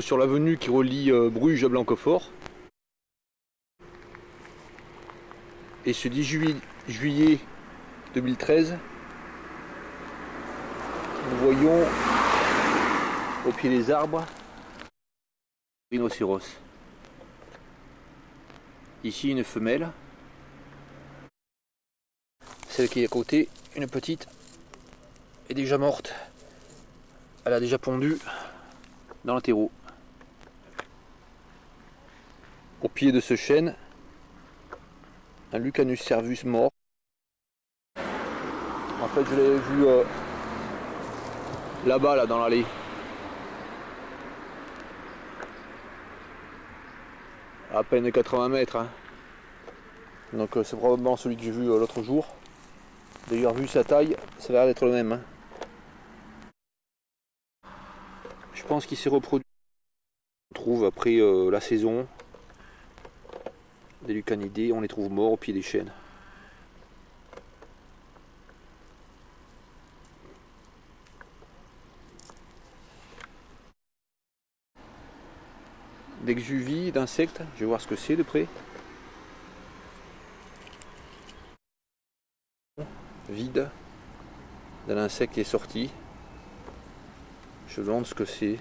Sur l'avenue qui relie Bruges à Blanquefort. Et ce 10 juillet 2013, nous voyons au pied des arbres rhinocéros. Ici une femelle, celle qui est à côté, une petite, est déjà morte. Elle a déjà pondu dans le terreau. Au pied de ce chêne, un Lucanus cervus mort. En fait, je l'avais vu là-bas, là, dans l'allée. À peine 80 mètres. Hein. Donc c'est probablement celui que j'ai vu l'autre jour. D'ailleurs, vu sa taille, ça a l'air d'être le même. Hein. Je pense qu'il s'est reproduit. On trouve après la saison des Lucanidés, on les trouve morts au pied des chênes. D'exuvie, d'insectes, je vais voir ce que c'est de près. Vide d'un insecte qui est sorti. Je me demande ce que c'est.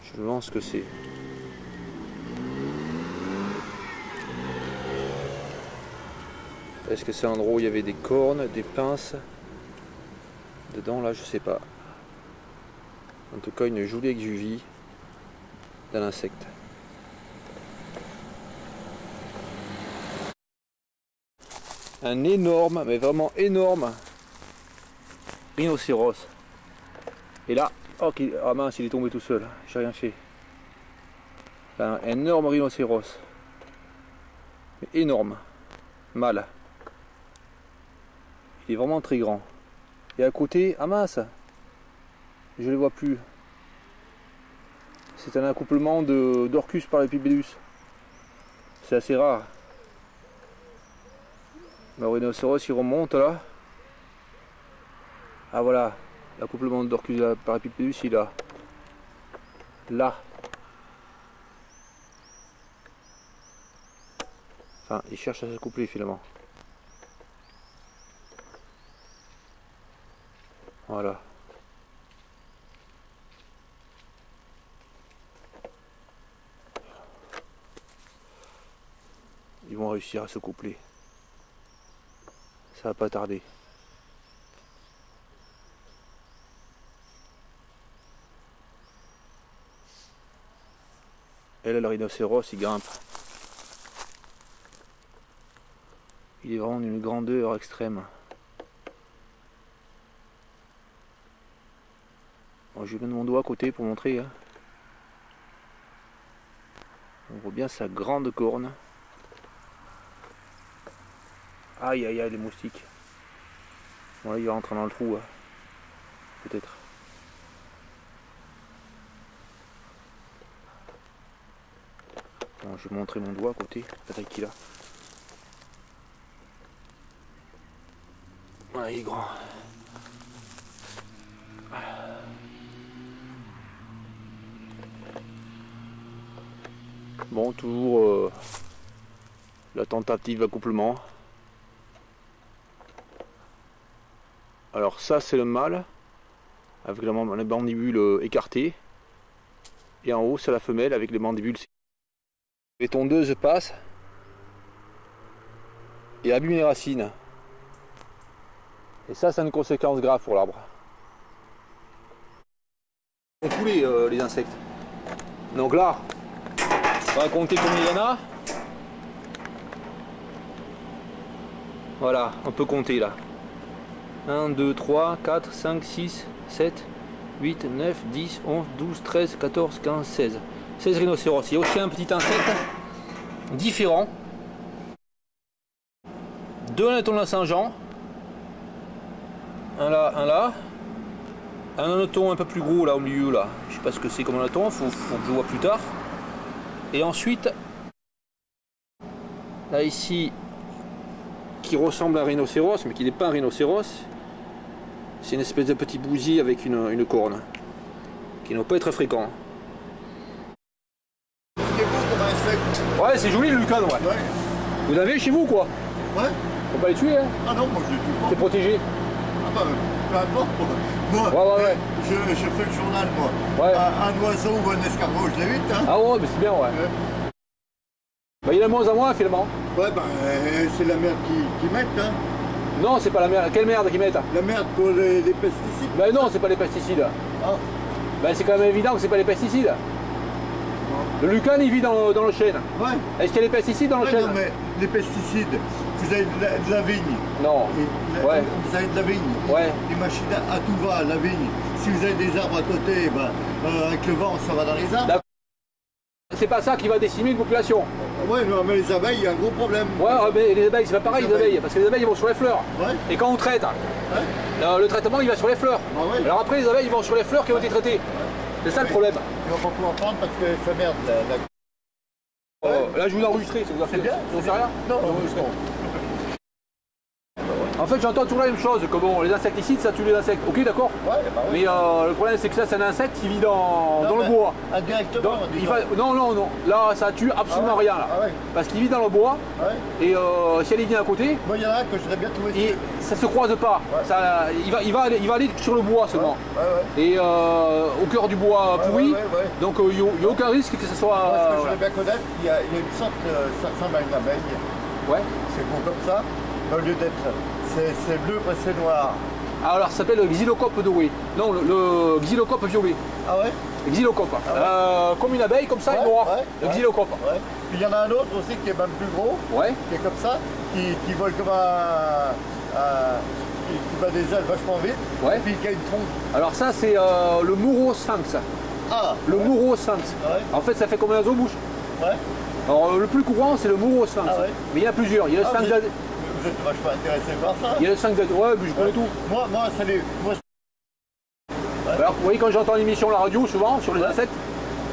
Je me demande ce que c'est. Est-ce que c'est un endroit où il y avait des cornes, des pinces dedans là, je sais pas. En tout cas, une jolie exuvie d'un insecte. Un énorme, mais vraiment énorme rhinocéros. Et là, oh, ah mince, il est tombé tout seul, j'ai rien fait. Un énorme rhinocéros. Mais énorme. Mâle. Il est vraiment très grand. Et à côté, ah mince, je ne le vois plus. C'est un accouplement d'Orcus parapipedus. C'est assez rare. Le rhinocéros il remonte là. Ah voilà, l'accouplement d'Orcus parapipedus il a là. Enfin, il cherche à s'accoupler finalement. Voilà. Ils vont réussir à se coupler. Ça va pas tarder. Et là, le rhinocéros, il grimpe. Il est vraiment d'une grandeur extrême. Bon, je donne mon doigt à côté pour montrer. Hein. On voit bien sa grande corne. Aïe aïe aïe, les moustiques. Bon là il va rentrer dans le trou. Hein. Peut-être. Bon, je vais montrer mon doigt à côté. La taille qu'il a. Voilà, il est grand. Bon, toujours la tentative d'accouplement. Alors ça c'est le mâle, avec la mandibule écartée. Et en haut c'est la femelle avec les mandibules. Les tondeuses passent et abîment les racines. Et ça c'est une conséquence grave pour l'arbre. Ils ont coulé les insectes. Donc là, on va compter combien il y en a. Voilà, on peut compter là. 1, 2, 3, 4, 5, 6, 7, 8, 9, 10, 11, 12, 13, 14, 15, 16. 16 rhinocéros. Il y a aussi un petit insecte différent. Deux anatons de la Saint-Jean. Un là, un là. Un anaton un peu plus gros là au milieu là. Je sais pas ce que c'est comme anaton, faut que je vois plus tard. Et ensuite, là ici, qui ressemble à un rhinocéros, mais qui n'est pas un rhinocéros. C'est une espèce de petit bousier avec une corne. qui ne doit pas être fréquent. C'est beau comme insecte. Ouais, c'est joli le lucane, ouais. Ouais. Vous avez chez vous quoi? Ouais. Faut pas les tuer, hein? Ah non, moi je les tue pas. C'est protégé. Ah bah, peu importe. Moi, Ouais. Je fais le journal, moi. Ouais. Un oiseau ou un escargot, je l'évite. Hein. Ah ouais, mais c'est bien, ouais. Bah, il y en a de moins en moins, finalement. Ouais, bah, c'est la merde qui mettent. Hein. Non, c'est pas la merde. Quelle merde qu'ils mettent? La merde pour les pesticides. Bah non, c'est pas les pesticides. Ah. Bah c'est quand même évident que c'est pas les pesticides. Le lucane, il vit dans le chêne. Ouais. Est-ce qu'il y a des pesticides dans le chêne? Non, mais les pesticides, vous avez de la vigne. Non. Ouais. Vous avez de la vigne. Ouais. Les machines à tout va, la vigne. Si vous avez des arbres à côté, ben, avec le vent, ça va dans les arbres. C'est pas ça qui va décimer une population. Ouais, non, mais les abeilles, il y a un gros problème. Ouais, mais les abeilles, c'est pas pareil, les abeilles, parce que les abeilles, ils vont sur les fleurs. Ouais. Et quand on traite, le traitement, il va sur les fleurs. Ah ouais. Alors après, les abeilles, ils vont sur les fleurs qui ont été traitées. C'est ça le problème. Ils vont pas pouvoir prendre parce que ça merde. Là, je vous enregistre, ça vous a fait bien. Ça vous fait rien? Non, non. En fait, j'entends toujours la même chose, que bon, les insecticides, ça tue les insectes. Ok, d'accord. Ouais, bah ouais. Mais le problème, c'est que ça, c'est un insecte qui vit dans le bois. Indirectement. Non. Là, ça tue absolument rien. Là. Ah ouais. Parce qu'il vit dans le bois. Ouais. Et si elle vient à côté, moi, il y en a un que je voudrais bien trouver. Ça se croise pas. Ouais. Ça, il va aller sur le bois seulement. Ouais. Et au cœur du bois pourri. Ouais. Donc il n'y a aucun risque que ce soit. Moi, ce que je voudrais bien connaître, il y a une sorte, ça ressemble à une abeille. Ouais. C'est beau comme ça. Mais au lieu d'être, c'est bleu, c'est noir. Alors ça s'appelle le xylocope doré. Non, le xylocope violet. Ah ouais? Xylocope. Comme une abeille, comme ça, et noir. Le xylocope. Ouais. Puis il y en a un autre aussi qui est même plus gros. Ouais. Qui est comme ça, qui vole comme qui bat des ailes vachement vite. Ouais. Et puis qui a une trompe. Alors ça, c'est le mourosphinx. Ah. Le mourosphinx. Ouais. En fait, ça fait comme un oiseau-bouche. Ouais. Alors le plus courant, c'est le mourosphinx. Ah ouais. Mais il y en a plusieurs. Il y a le sphinx. Vous êtes vachement intéressé par ça. Il y a le sphinx. Ouais, mais je connais tout. Moi, salut. Alors, vous voyez, quand j'entends l'émission la radio, souvent, sur les insectes,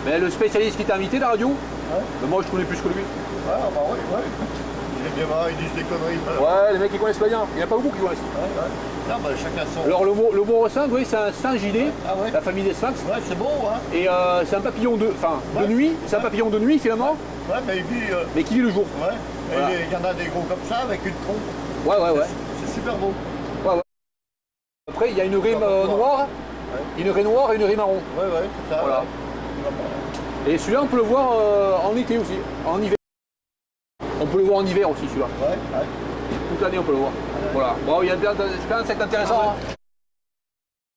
mais le spécialiste qui t'a invité, la radio, moi, je connais plus que lui. Ouais, bah ouais. Les gamins, ils disent des conneries. Ouais, les mecs, ils connaissent pas bien. Il n'y en a pas beaucoup qui connaissent. Non, bah, chacun son. Alors, le mourosphinx, oui, c'est un sphinginé, la famille des sphinx. Ouais, c'est beau, hein. Et c'est un papillon de nuit. C'est un papillon de nuit, finalement. Ouais, mais il vit. Mais qui vit le jour. Ouais. Voilà. Et il y en a des gros comme ça, avec une trompe. Ouais. C'est super beau. Ouais. Après, il y a une raie noire, une raie noire et une raie marron. Ouais, c'est ça. Voilà. Ouais. Et celui-là, on peut le voir en été aussi, en hiver. On peut le voir en hiver aussi, celui-là. Ouais. Toute l'année, on peut le voir. Voilà. Bon, il y a plein d'insectes intéressants. Hein.